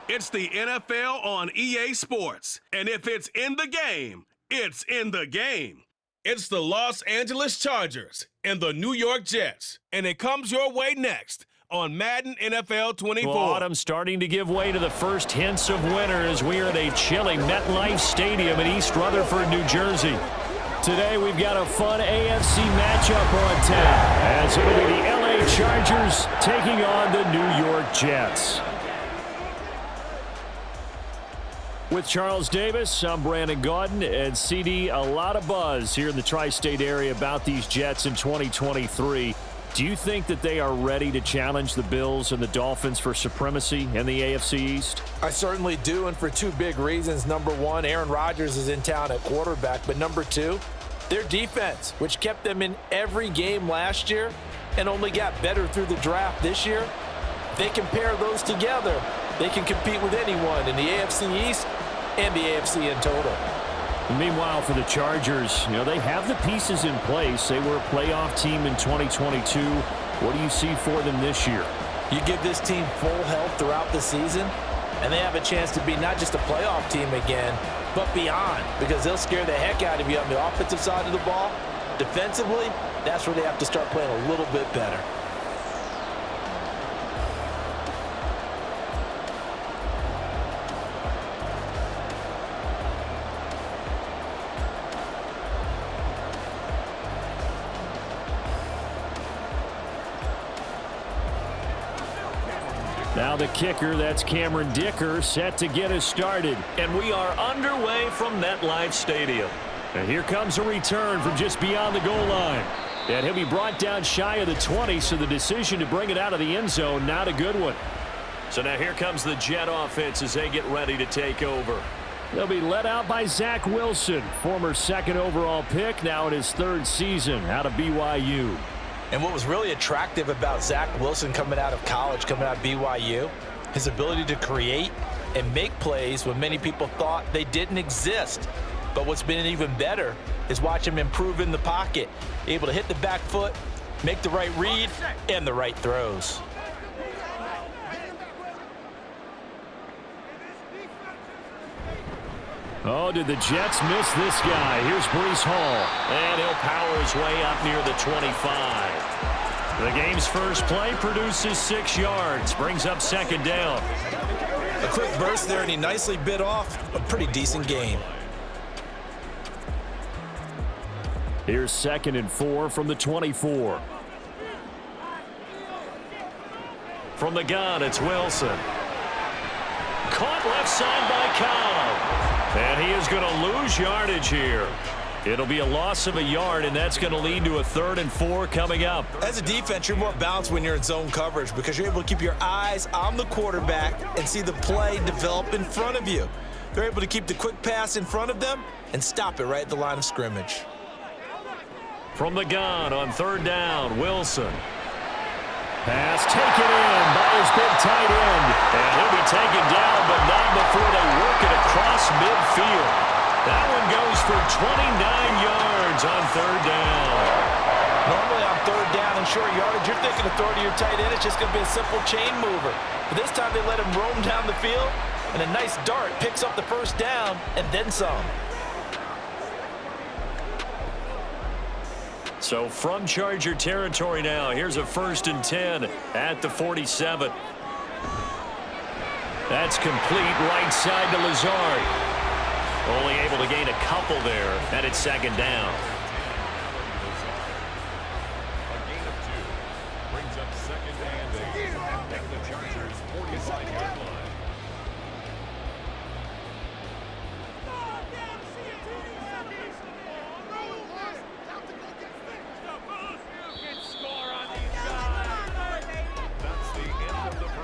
It's the NFL on EA Sports. And if it's in the game, it's in the game. It's the Los Angeles Chargers and the New York Jets. And it comes your way next on Madden NFL 24. Well, autumn starting to give way to the first hints of winter as we are at a chilly MetLife Stadium in East Rutherford, New Jersey. Today we've got a fun AFC matchup on tap as it'll be the LA Chargers taking on the New York Jets. With Charles Davis, I'm Brandon Gaudin, and CD, a lot of buzz here in the tri-state area about these Jets in 2023. Do you think that they are ready to challenge the Bills and the Dolphins for supremacy in the AFC East? I certainly do, and for two big reasons. Number one, Aaron Rodgers is in town at quarterback, but number two, their defense, which kept them in every game last year and only got better through the draft this year. They can pair those together. They can compete with anyone in the AFC East and the AFC in total. Meanwhile, for the Chargers, they have the pieces in place. They were a playoff team in 2022. What do you see for them this year? You give this team full health throughout the season, and they have a chance to be not just a playoff team again, but beyond, because they'll scare the heck out of you on the offensive side of the ball. Defensively, that's where they have to start playing a little bit better. Now the kicker, that's Cameron Dicker, set to get us started. And we are underway from MetLife Stadium. And here comes a return from just beyond the goal line. And he'll be brought down shy of the 20, so the decision to bring it out of the end zone, not a good one. So now here comes the Jet offense as they get ready to take over. They'll be led out by Zach Wilson, former second overall pick, now in his third season out of BYU. And what was really attractive about Zach Wilson coming out of college, coming out of BYU, his ability to create and make plays when many people thought they didn't exist. But what's been even better is watch him improve in the pocket, able to hit the back foot, make the right read, and the right throws. Oh, did the Jets miss this guy? Here's Breece Hall. And he'll power his way up near the 25. The game's first play produces 6 yards, brings up second down. A quick burst there, and he nicely bit off a pretty decent game. Here's 2nd and 4 from the 24. From the gun, it's Wilson. Caught left side by Cobb. And he is going to lose yardage here. It'll be a loss of a yard, and that's going to lead to a 3rd and 4 coming up. As a defense, you're more balanced when you're in zone coverage because you're able to keep your eyes on the quarterback and see the play develop in front of you. They're able to keep the quick pass in front of them and stop it right at the line of scrimmage. From the gun on 3rd down, Wilson. Pass taken in by his big tight end. And he'll be taken down, but not before they work it across midfield. That one goes for 29 yards on 3rd down. Normally on 3rd down and short yardage, you're thinking of throwing to your tight end. It's just going to be a simple chain mover. But this time they let him roam down the field, and a nice dart picks up the 1st down and then some. So from Charger territory now, here's a 1st and 10 at the 47. That's complete right side to Lazard. Only able to gain a couple there, and it's 2nd down. A gain of 2 brings up 2nd and 8 at the Chargers' 45-yard line.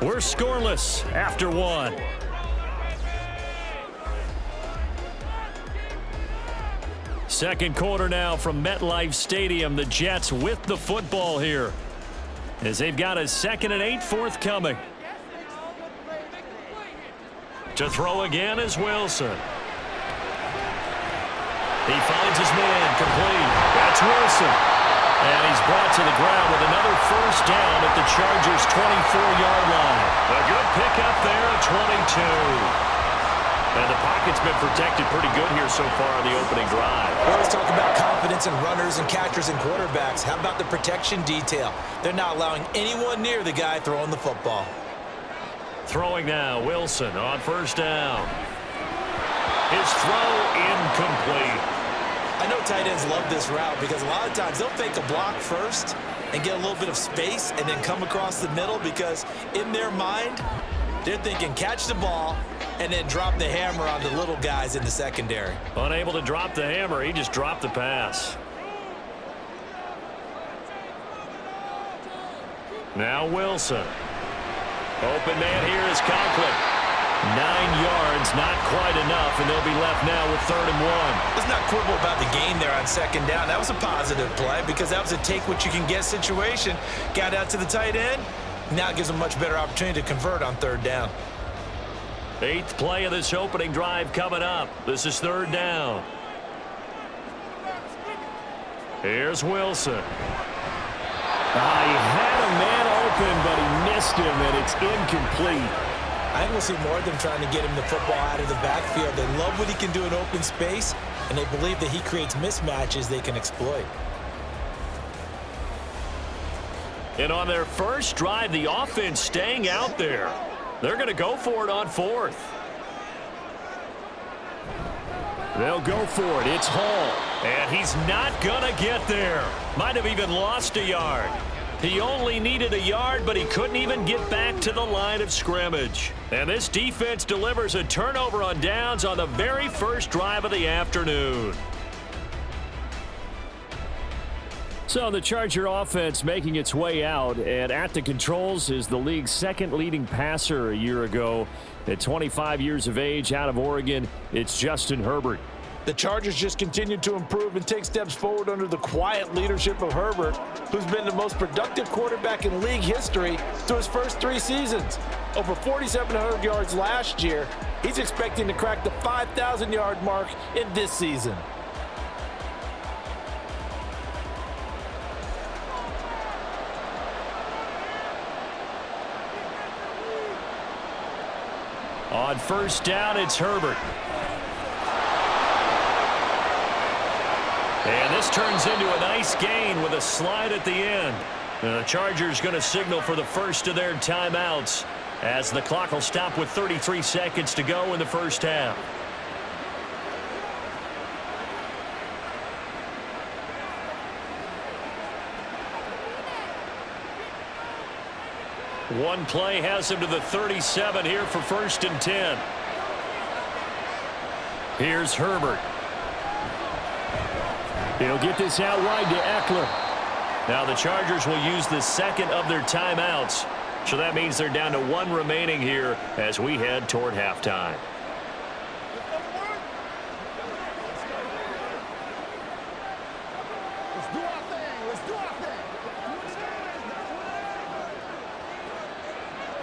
We're scoreless after 1. Second quarter now from MetLife Stadium. The Jets with the football here as they've got a 2nd and 8 forthcoming. To throw again is Wilson. He finds his man complete. That's Wilson. And he's brought to the ground with another 1st down at the Chargers' 24-yard line. A good pickup there at 22. And the pocket's been protected pretty good here so far on the opening drive. We always talk about confidence in runners and catchers and quarterbacks. How about the protection detail? They're not allowing anyone near the guy throwing the football. Throwing now, Wilson on first down. His throw incomplete. I know tight ends love this route because a lot of times they'll fake a block first and get a little bit of space and then come across the middle because in their mind, they're thinking catch the ball and then drop the hammer on the little guys in the secondary. Unable to drop the hammer, he just dropped the pass. Now Wilson. Open man here is Conklin. 9 yards, not quite enough, and they'll be left now with 3rd and 1. Let's not quibble about the gain there on 2nd down. That was a positive play because that was a take-what-you-can-get situation. Got out to the tight end. Now it gives them a much better opportunity to convert on 3rd down. 8th play of this opening drive coming up. This is 3rd down. Here's Wilson. He had a man open, but he missed him, and it's incomplete. I think we'll see more of them trying to get him the football out of the backfield. They love what he can do in open space, and they believe that he creates mismatches they can exploit. And on their first drive, the offense staying out there. They're going to go for it on 4th. They'll go for it. It's Hall. And he's not going to get there. Might have even lost a yard. He only needed a yard, but he couldn't even get back to the line of scrimmage. And this defense delivers a turnover on downs on the very first drive of the afternoon. So the Charger offense making its way out, and at the controls is the league's 2nd leading passer a year ago. At 25 years of age, out of Oregon, it's Justin Herbert. The Chargers just continue to improve and take steps forward under the quiet leadership of Herbert, who's been the most productive quarterback in league history through his first 3 seasons. Over 4,700 yards last year, he's expecting to crack the 5,000-yard mark in this season. On first down, it's Herbert. And this turns into a nice gain with a slide at the end. The Chargers going to signal for the first of their timeouts as the clock will stop with 33 seconds to go in the first half. One play has him to the 37 here for 1st and 10. Here's Herbert. He'll get this out wide to Eckler. Now the Chargers will use the 2nd of their timeouts. So that means they're down to 1 remaining here as we head toward halftime.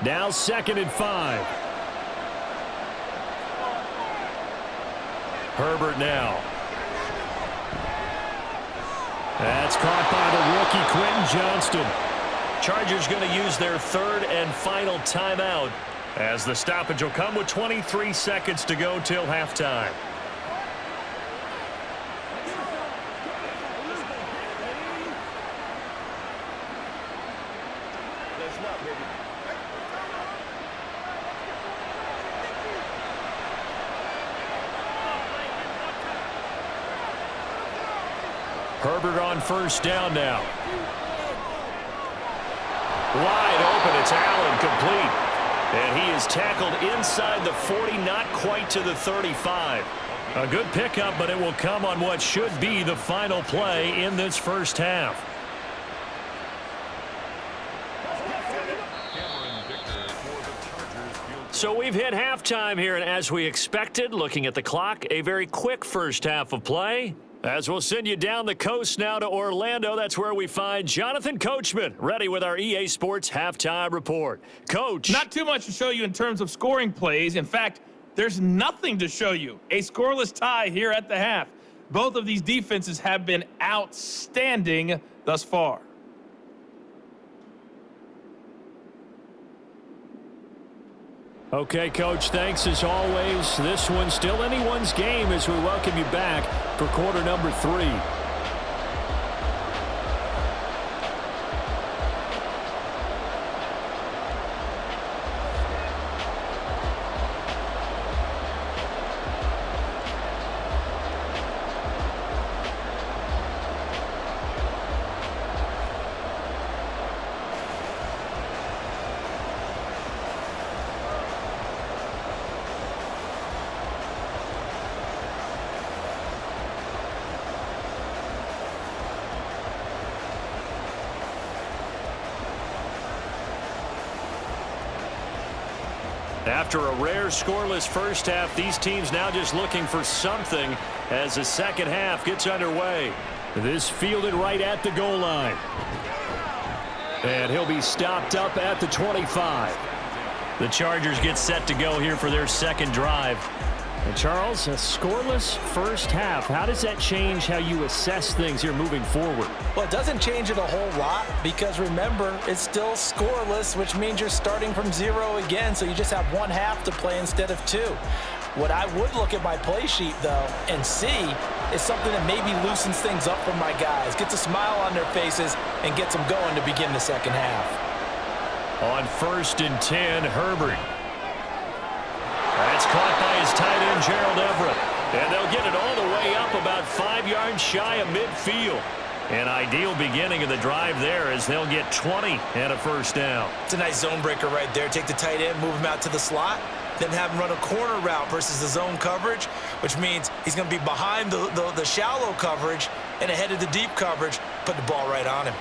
Now 2nd and 5. Herbert now. That's caught by the rookie Quentin Johnston. Chargers going to use their 3rd and final timeout as the stoppage will come with 23 seconds to go till halftime. Herbert on first down now. Wide open, it's Allen, complete. And he is tackled inside the 40, not quite to the 35. A good pickup, but it will come on what should be the final play in this first half. So we've hit halftime here, and as we expected, looking at the clock, a very quick first half of play. As we'll send you down the coast now to Orlando, that's where we find Jonathan Coachman, ready with our EA Sports Halftime Report. Coach. Not too much to show you in terms of scoring plays. In fact, there's nothing to show you. A scoreless tie here at the half. Both of these defenses have been outstanding thus far. Okay, Coach, thanks as always. This one's still anyone's game as we welcome you back for quarter number 3. After a rare scoreless first half, these teams now just looking for something as the second half gets underway. This fielded right at the goal line. And he'll be stopped up at the 25. The Chargers get set to go here for their second drive. And Charles, a scoreless first half. How does that change how you assess things here moving forward? Well, it doesn't change it a whole lot because, remember, it's still scoreless, which means you're starting from 0 again, so you just have one half to play instead of 2. What I would look at my play sheet, though, and see is something that maybe loosens things up for my guys, gets a smile on their faces, and gets them going to begin the second half. On 1st and 10, Herbert. That's caught by his tight end, Gerald Everett. And they'll get it all the way up about 5 yards shy of midfield. An ideal beginning of the drive there as they'll get 20 and a first down. It's a nice zone breaker right there. Take the tight end, move him out to the slot, then have him run a corner route versus the zone coverage, which means he's going to be behind the shallow coverage and ahead of the deep coverage. Put the ball right on him.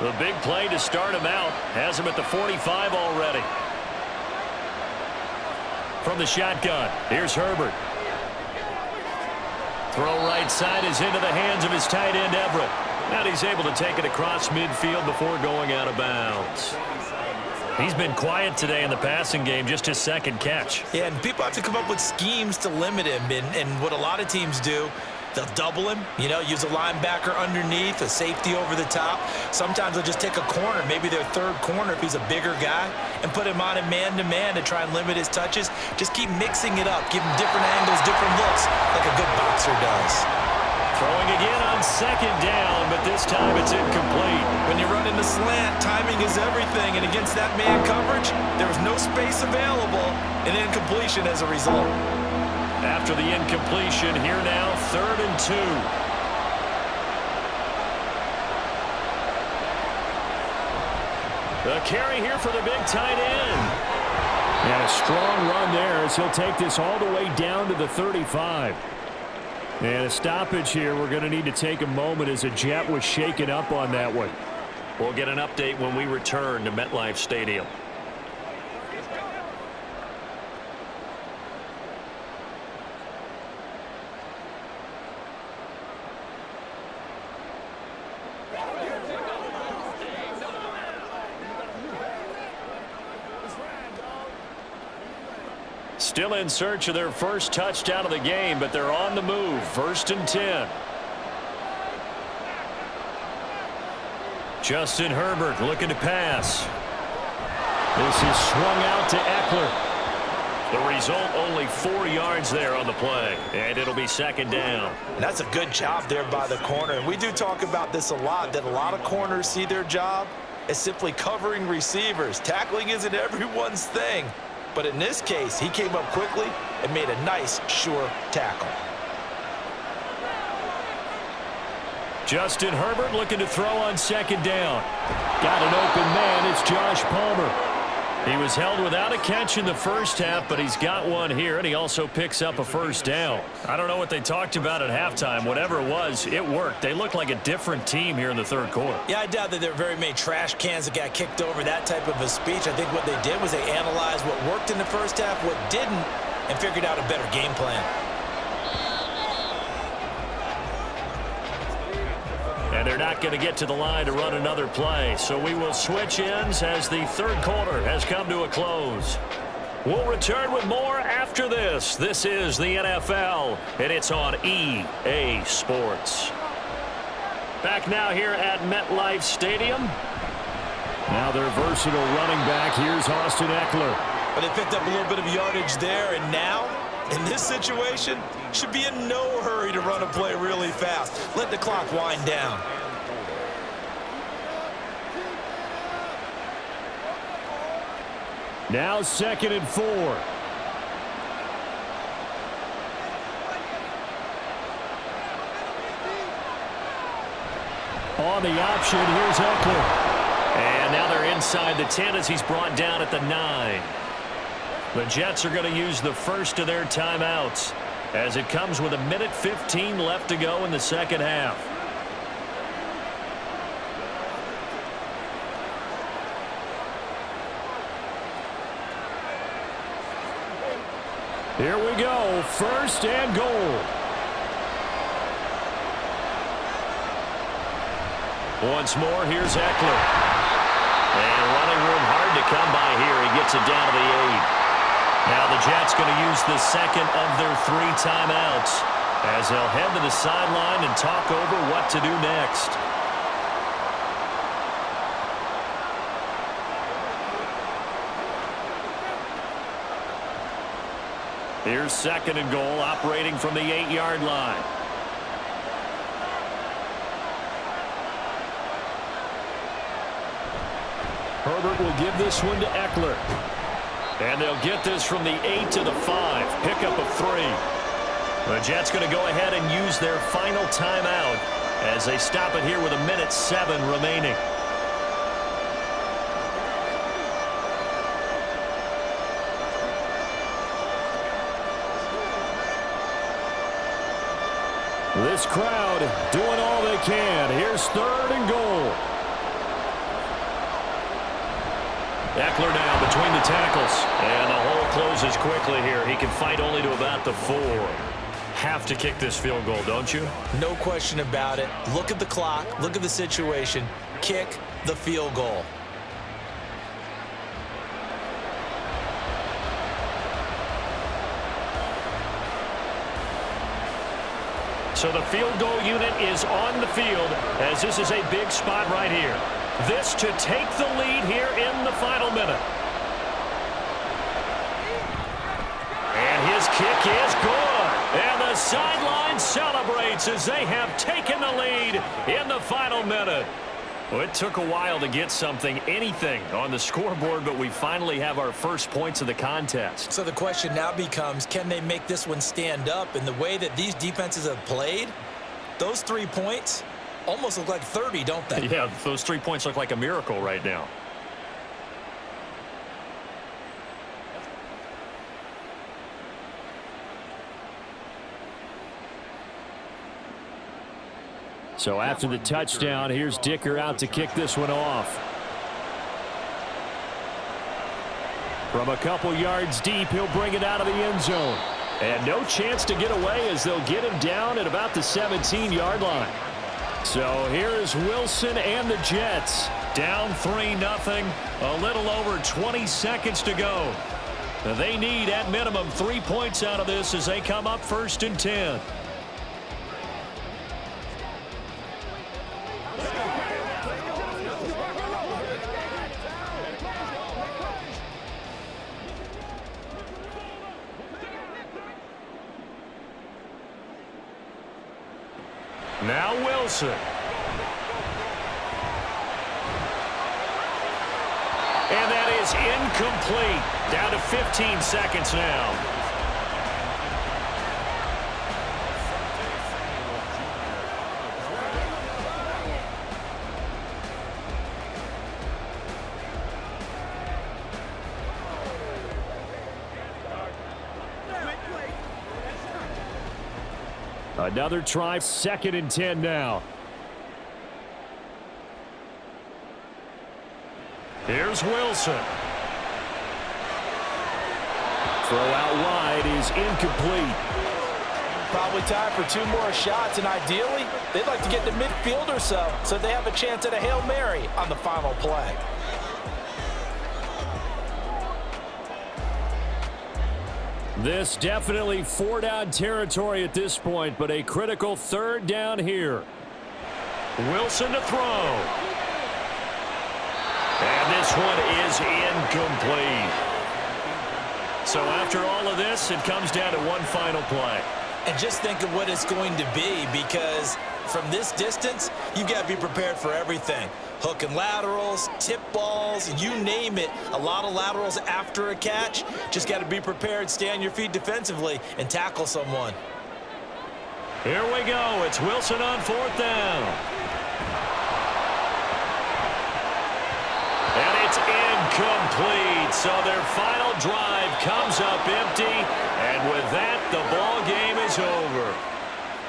The big play to start him out has him at the 45 already. From the shotgun, here's Herbert. Throw right side is into the hands of his tight end, Everett. And he's able to take it across midfield before going out of bounds. He's been quiet today in the passing game, just his second catch. Yeah, and people have to come up with schemes to limit him. And what a lot of teams do, they'll double him, use a linebacker underneath, a safety over the top. Sometimes they'll just take a corner, maybe their third corner if he's a bigger guy, and put him on a man-to-man to try and limit his touches. Just keep mixing it up, give him different angles, different looks, like a good boxer does. Throwing again on second down, but this time it's incomplete. When you run in the slant, timing is everything, and against that man coverage, there was no space available, and incompletion as a result. After the incompletion, here now, 3rd and 2. The carry here for the big tight end. And a strong run there as he'll take this all the way down to the 35. And a stoppage here. We're going to need to take a moment as a jet was shaken up on that one. We'll get an update when we return to MetLife Stadium. Still in search of their first touchdown of the game, but they're on the move. 1st and 10. Justin Herbert looking to pass. This is swung out to Eckler. The result, only 4 yards there on the play, and it'll be 2nd down. And that's a good job there by the corner. And we do talk about this a lot, that a lot of corners see their job as simply covering receivers. Tackling isn't everyone's thing. But in this case, he came up quickly and made a nice, sure tackle. Justin Herbert looking to throw on 2nd down. Got an open man. It's Josh Palmer. He was held without a catch in the first half, but he's got one here, and he also picks up a first down. I don't know what they talked about at halftime. Whatever it was, it worked. They look like a different team here in the 3rd quarter. Yeah, I doubt that there are very many trash cans that got kicked over, that type of a speech. I think what they did was they analyzed what worked in the first half, what didn't, and figured out a better game plan. And they're not going to get to the line to run another play. So we will switch ends as the 3rd quarter has come to a close. We'll return with more after this. This is the NFL, and it's on EA Sports. Back now here at MetLife Stadium. Now their versatile running back. Here's Austin Eckler. But they picked up a little bit of yardage there, and now, in this situation, should be in no hurry to run a play really fast. Let the clock wind down. Now 2nd and 4. On the option, here's Eckler. And now they're inside the 10 as he's brought down at the 9. The Jets are going to use the first of their timeouts as it comes with 1:15 left to go in the second half. Here we go, 1st and goal. Once more, here's Eckler. And running room hard to come by here. He gets it down to the 8. Now the Jets going to use the second of their 3 timeouts as they'll head to the sideline and talk over what to do next. Here's 2nd and goal, operating from the 8-yard line. Herbert will give this one to Eckler. And they'll get this from the 8 to the 5. Pickup of 3. The Jets going to go ahead and use their final timeout as they stop it here with 1:07 remaining. This crowd doing all they can. Here's 3rd and goal. Eckler now between the tackles. And the hole closes quickly here. He can fight only to about the 4. Have to kick this field goal, don't you? No question about it. Look at the clock. Look at the situation. Kick the field goal. So the field goal unit is on the field as this is a big spot right here. This to take the lead here in the final minute. And his kick is good. And the sideline celebrates as they have taken the lead in the final minute. Well, it took a while to get anything on the scoreboard, but we finally have our first points of the contest. So the question now becomes, can they make this one stand up? In the way that these defenses have played, those 3 points almost look like 30, don't they? Yeah, those 3 points look like a miracle right now. So after the touchdown, here's Dicker out to kick this one off. From a couple yards deep, he'll bring it out of the end zone. And no chance to get away as they'll get him down at about the 17-yard line. So here is Wilson and the Jets. Down 3-0. A little over 20 seconds to go. They need at minimum 3 points out of this as they come up 1st and 10. Now Wilson. And that is incomplete. Down to 15 seconds now. Another try, 2nd and 10 now. Here's Wilson. Throw out wide is incomplete. Probably time for 2 more shots, and ideally, they'd like to get to midfield or so they have a chance at a Hail Mary on the final play. This definitely 4-down territory at this point, but a critical 3rd down here. Wilson to throw. And this one is incomplete. So after all of this, it comes down to one final play. And just think of what it's going to be, because from this distance, you've got to be prepared for everything. Hook and laterals, tip balls, you name it. A lot of laterals after a catch. Just got to be prepared, stay on your feet defensively, and tackle someone. Here we go. It's Wilson on 4th down. And it's incomplete. So their final drive comes up empty. And with that, the ball game is over.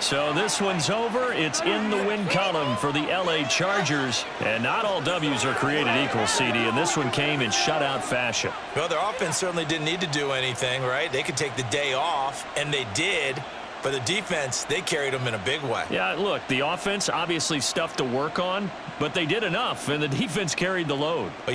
So this one's over. It's in the win column for the LA Chargers. And not all W's are created equal, CD, and this one came in shutout fashion. Well, their offense certainly didn't need to do anything, right? They could take the day off, and they did. But the defense, they carried them in a big way. Yeah, look, the offense, obviously stuff to work on, but they did enough, and the defense carried the load. But